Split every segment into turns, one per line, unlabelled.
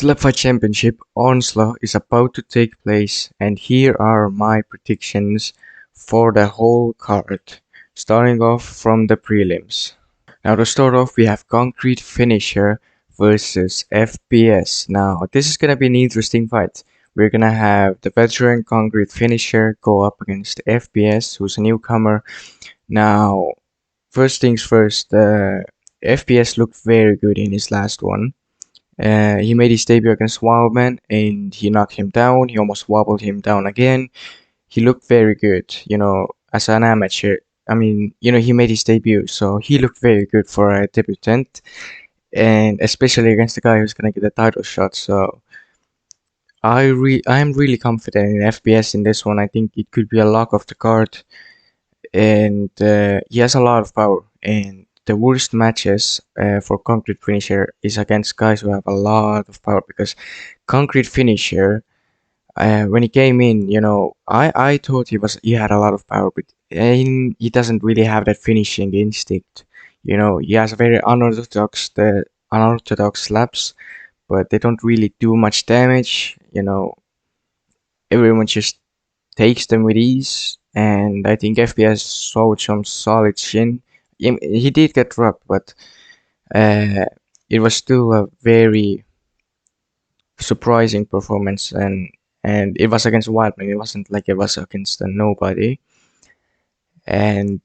SlapFight Championship Onslaught is about to take place, and here are my predictions for the whole card, starting off from the prelims. Now to start off, we have Concrete Finisher versus FPS. Now this is gonna be an interesting fight. We're gonna have the veteran Concrete Finisher go up against FPS, who's a newcomer. Now, first things first, FPS looked very good in his last one. He made his debut against Wildman and he knocked him down. He almost wobbled him down again. He looked very good, as an amateur. I mean, he made his debut, so he looked very good for a debutant, and especially against the guy who's gonna get a title shot. So I'm really confident in FPS in this one. I think it could be a lock of the card, and he has a lot of power. And the worst matches for Concrete Finisher is against guys who have a lot of power, because Concrete Finisher, when he came in, I thought he had a lot of power, but he doesn't really have that finishing instinct. He has very unorthodox slaps, but they don't really do much damage. Everyone just takes them with ease, and I think FPS showed some solid shin. He did get dropped, but it was still a very surprising performance, and it was against Wildman. It wasn't like it was against a nobody. And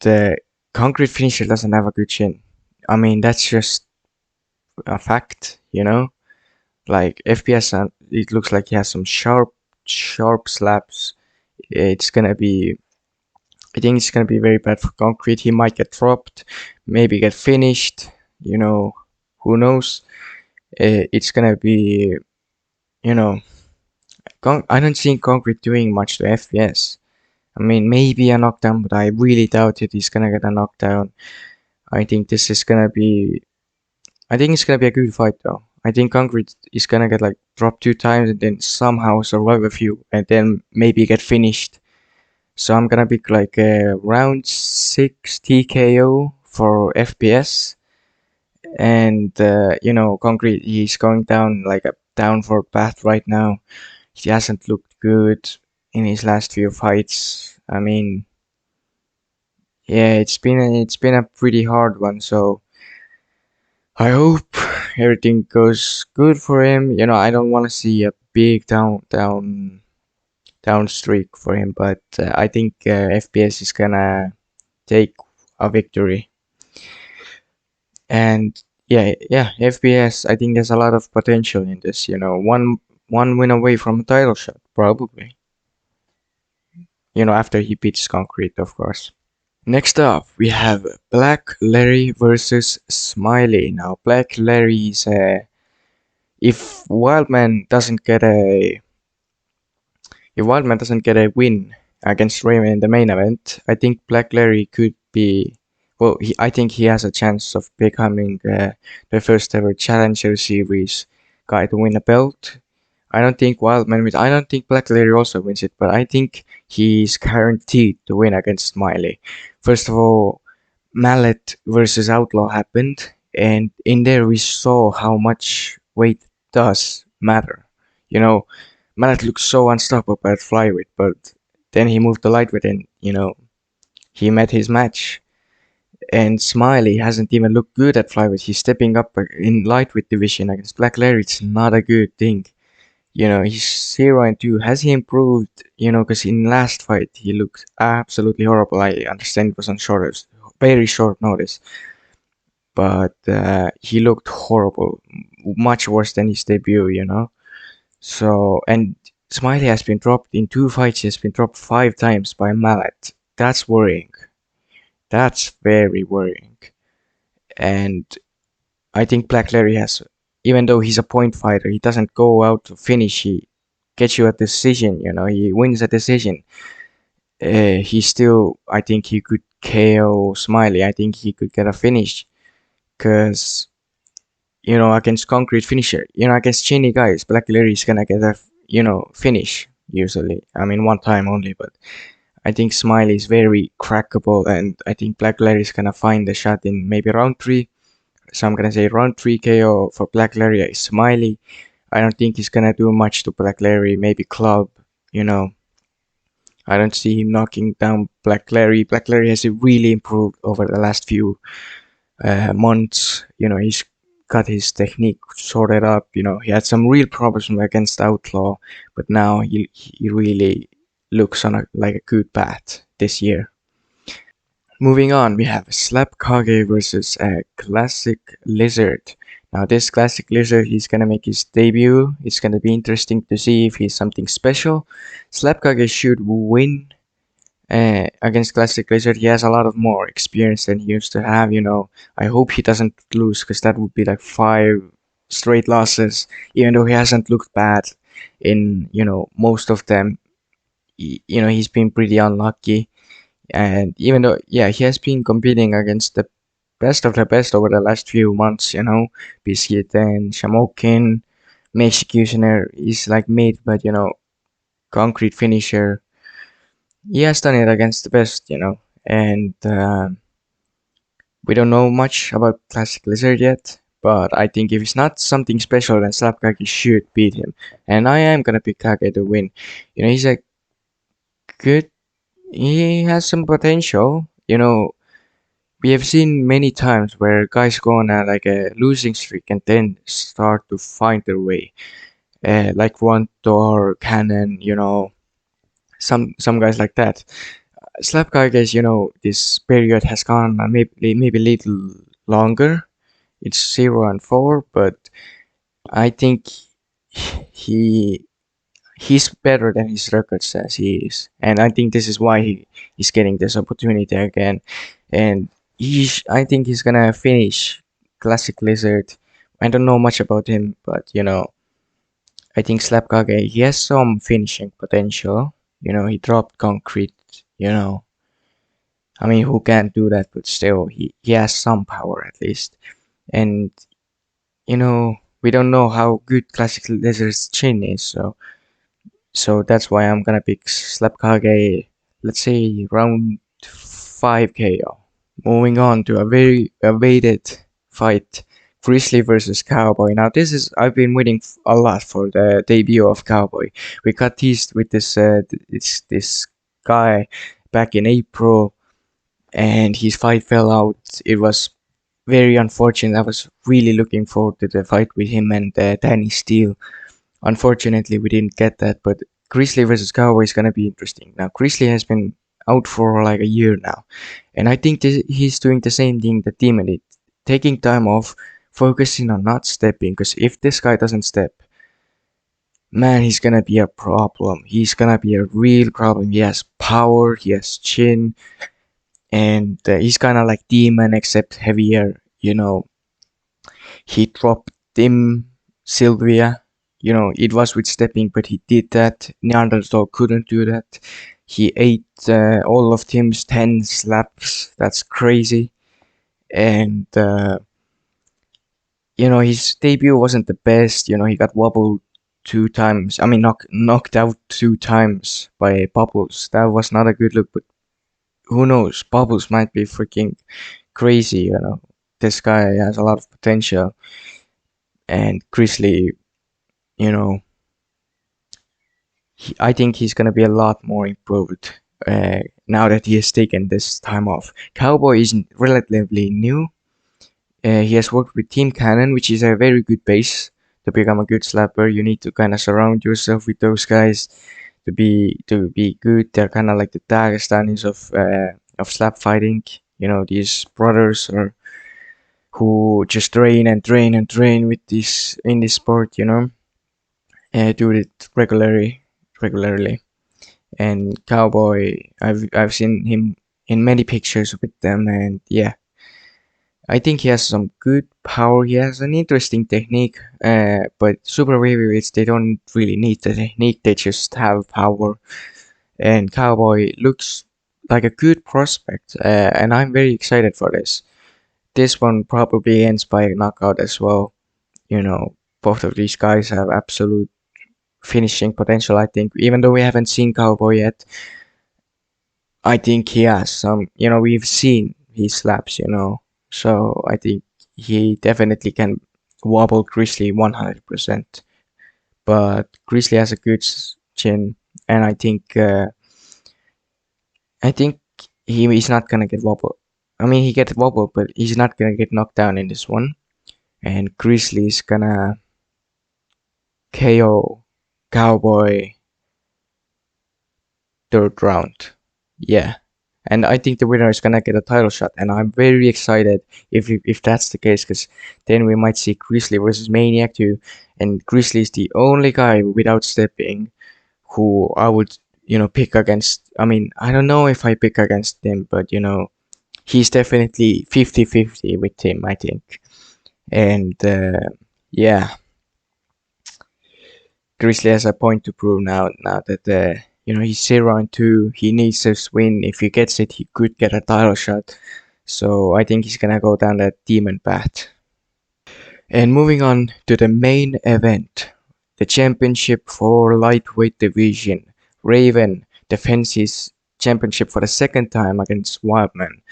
Concrete Finisher doesn't have a good chin. I mean, that's just a fact, Like FPS, it looks like he has some sharp slaps. It's gonna be, I think it's gonna be very bad for Concrete. He might get dropped, maybe get finished. Who knows? It's gonna be, I don't see Concrete doing much to FPS. I mean, maybe a knockdown, but I really doubt it. He's gonna get a knockdown. I think it's gonna be a good fight though. I think Concrete is gonna get like dropped 2 times and then somehow survive a few and then maybe get finished. So I'm gonna pick like a round 6 TKO for FPS. And Concrete, he's going down like a downward path right now. He hasn't looked good in his last few fights. I mean, yeah, it's been a pretty hard one, so I hope everything goes good for him. I don't want to see a big down streak for him, but I think FPS is gonna take a victory. And yeah, FPS, I think there's a lot of potential in this. One win away from a title shot, probably. After he beats Concrete, of course. Next up, we have Black Larry versus Smiley. Now, Black Larry is if Wildman doesn't get a win against Raymond in the main event, I think Black Larry could be, well, I think he has a chance of becoming the first ever Challenger Series guy to win a belt. I don't think Wildman wins. I don't think Black Larry also wins it, but I think he's guaranteed to win against Smiley. First of all, Mallet versus Outlaw happened, and in there we saw how much weight does matter. Mallet looks so unstoppable at flyweight, but then he moved to lightweight and, he met his match. And Smiley hasn't even looked good at flyweight. He's stepping up in lightweight division against Black Larry. It's not a good thing. He's 0-2. Has he improved? Because in last fight he looked absolutely horrible. I understand it was on very short notice, but he looked horrible, much worse than his debut. So, and Smiley has been dropped in 2 fights. He has been dropped 5 times by Mallet. That's worrying. That's very worrying. And I think Black Larry has, even though he's a point fighter, he doesn't go out to finish. He gets you a decision, he wins a decision. He still, I think he could KO Smiley. I think he could get a finish. Because, against Concrete Finisher, against chinny guys, Black Larry is gonna get a, finish, usually. I mean, 1 time only, but I think Smiley is very crackable, and I think Black Larry is gonna find the shot in maybe round 3. So I'm gonna say round 3 KO for Black Larry. Smiley, I don't think he's gonna do much to Black Larry. Maybe club, you know. I don't see him knocking down Black Larry. Black Larry has really improved over the last few months. You know, he's got his technique sorted up. You know, he had some real problems against Outlaw, but now he really looks on like a good path this year. Moving on, we have Slap Kage versus a Classic Lizard. Now, this Classic Lizard, he's gonna make his debut. It's gonna be interesting to see if he's something special. Slap Kage should win against Classic Lizard. He has a lot of more experience than he used to have. You know, I hope he doesn't lose because that would be like 5 straight losses. Even though he hasn't looked bad in most of them, he's been pretty unlucky. And even though, yeah, he has been competing against the best of the best over the last few months, Biscuit and Shamokin, Executioner is like made, but concrete finisher. He has done it against the best, and we don't know much about Classic Lizard yet. But I think if it's not something special, then Slapkage should beat him. And I am gonna pick Kage to win. He's a good. He has some potential. We have seen many times where guys go on a losing streak and then start to find their way, like Ronto or Cannon. Some guys like that. Slap guys, this period has gone maybe a little longer. It's 0-4, but I think he he's better than his record says he is, and I think this is why he's getting this opportunity again. And I think he's gonna finish Classic Lizard. I don't know much about him, but I think Slapkage, he has some finishing potential. He dropped concrete. I mean, who can't do that? But still, he has some power at least. And we don't know how good Classic Lizard's chin is, so that's why I'm gonna pick Slapkage. Let's say round 5 KO. Moving on to a very awaited fight, Grizzly versus Cowboy. Now I've been waiting a lot for the debut of Cowboy. We got teased with this guy back in April, and his fight fell out. It was very unfortunate. I was really looking forward to the fight with him and Danny Steele. Unfortunately, we didn't get that, but Grizzly versus Cowboy is gonna be interesting. Now, Grizzly has been out for like a year now, and I think he's doing the same thing that Demon did, taking time off, focusing on not stepping. Because if this guy doesn't step, man, he's gonna be a problem. He's gonna be a real problem. He has power, he has chin, and he's kind of like Demon except heavier. He dropped Tim Sylvia. It was with stepping, but he did that. Neanderthal couldn't do that. He ate all of Tim's 10 slaps. That's crazy. And, his debut wasn't the best. He got wobbled 2 times. I mean, knocked out 2 times by Bubbles. That was not a good look, but who knows? Bubbles might be freaking crazy. This guy has a lot of potential. And Grizzly, I think he's gonna be a lot more improved now that he has taken this time off. Cowboy is relatively new. He has worked with Team Cannon, which is a very good base to become a good slapper. You need to kind of surround yourself with those guys to be good. They're kind of like the Dagestanis of slap fighting. These brothers who just train and train and train with this in this sport. Do it regularly. And Cowboy, I've seen him in many pictures with them, and yeah, I think he has some good power. He has an interesting technique, but super heavyweights, they don't really need the technique, they just have power. And Cowboy looks like a good prospect, and I'm very excited for this. This one probably ends by a knockout as well. Both of these guys have absolute finishing potential. I think, even though we haven't seen Cowboy yet, I think he has some. We've seen his slaps. So I think he definitely can wobble Grizzly 100%. but Grizzly has a good chin, and I think he's not gonna get wobbled. I mean, he gets wobbled, but he's not gonna get knocked down in this one. And Grizzly's gonna KO Cowboy third round. Yeah. And I think the winner is gonna get a title shot, and I'm very excited if that's the case, because then we might see Grizzly versus Maniac too, and Grizzly is the only guy without stepping who I would pick against. I mean, I don't know if I pick against him, but he's definitely 50-50 with him, I think. And yeah, Grizzly has a point to prove now. Now that he's 0-2, he needs this win. If he gets it, he could get a title shot. So I think he's gonna go down that demon path. And moving on to the main event, the championship for lightweight division. Raven defends his championship for the second time against Wildman.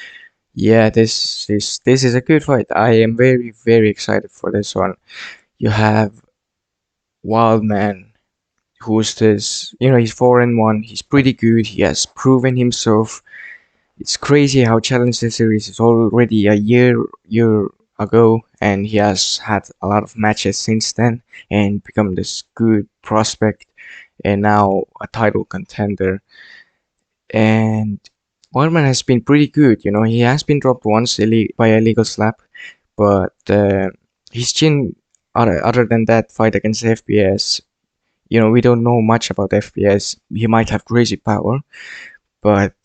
Yeah, this is a good fight. I am very excited for this one. You have Wildman, who's this, he's 4-1. He's pretty good. He has proven himself. It's crazy how Challenger Series is already a year ago, and he has had a lot of matches since then and become this good prospect and now a title contender. And Wildman has been pretty good. He has been dropped once by a legal slap, but his chin, other than that fight against FPS, we don't know much about FPS. He might have crazy power, but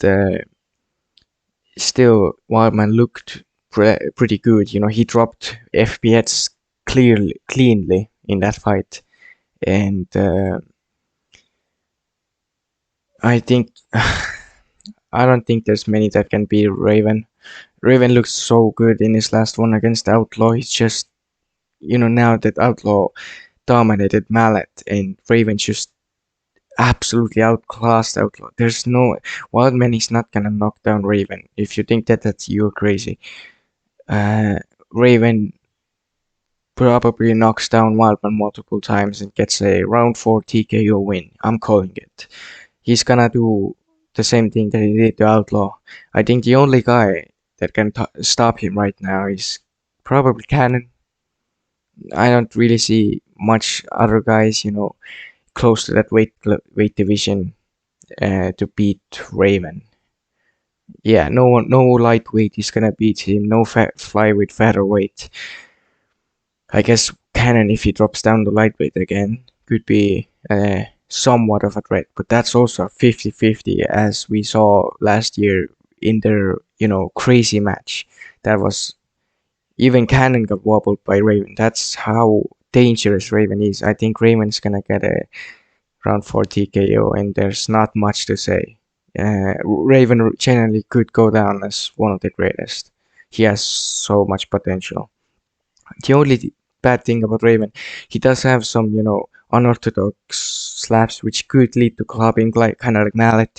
still, Wildman looked pretty good. He dropped FPS cleanly in that fight, and I think I don't think there's many that can beat Raven. Raven looks so good in his last one against Outlaw. He's just, now that Outlaw dominated Mallet, and Raven just absolutely outclassed Outlaw. There's no Wildman is not gonna knock down Raven. If you think that's you're crazy. Raven probably knocks down Wildman multiple times and gets a round 4 TKO win. I'm calling it. He's gonna do the same thing that he did to Outlaw. I think the only guy that can stop him right now is probably Cannon. I don't really see much other guys, close to that weight division to beat Raven. Yeah, no lightweight is gonna beat him. No flyweight, featherweight. I guess Cannon, if he drops down to lightweight again, could be somewhat of a threat. But that's also 50-50, as we saw last year in their crazy match. That was, even Cannon got wobbled by Raven. That's how dangerous Raven is. I think Raven's gonna get a round 4 TKO, and there's not much to say. Raven generally could go down as one of the greatest. He has so much potential. The only bad thing about Raven, he does have some, unorthodox slaps which could lead to clubbing, like kind of like Mallet.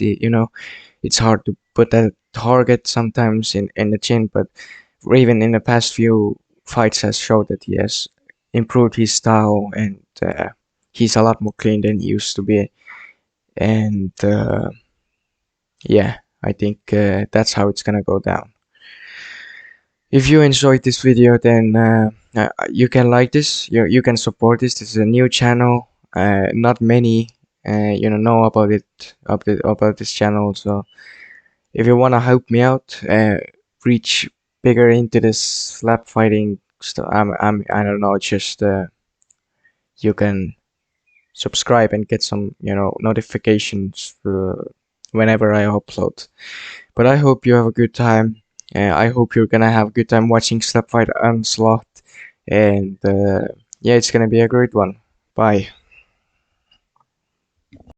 It's hard to put a target sometimes in the chin, but Raven in the past few fights has showed that he has improved his style, and he's a lot more clean than he used to be. And yeah, I think that's how it's gonna go down. If you enjoyed this video, then you can like this. You can support this. This is a new channel. Not many know about it, about this channel. So if you wanna help me out, reach bigger into this slap fighting stuff, I don't know. Just you can subscribe and get some notifications whenever I upload. But I hope you have a good time. I hope you're gonna have a good time watching SlapFight Onslaught, and yeah, it's gonna be a great one. Bye.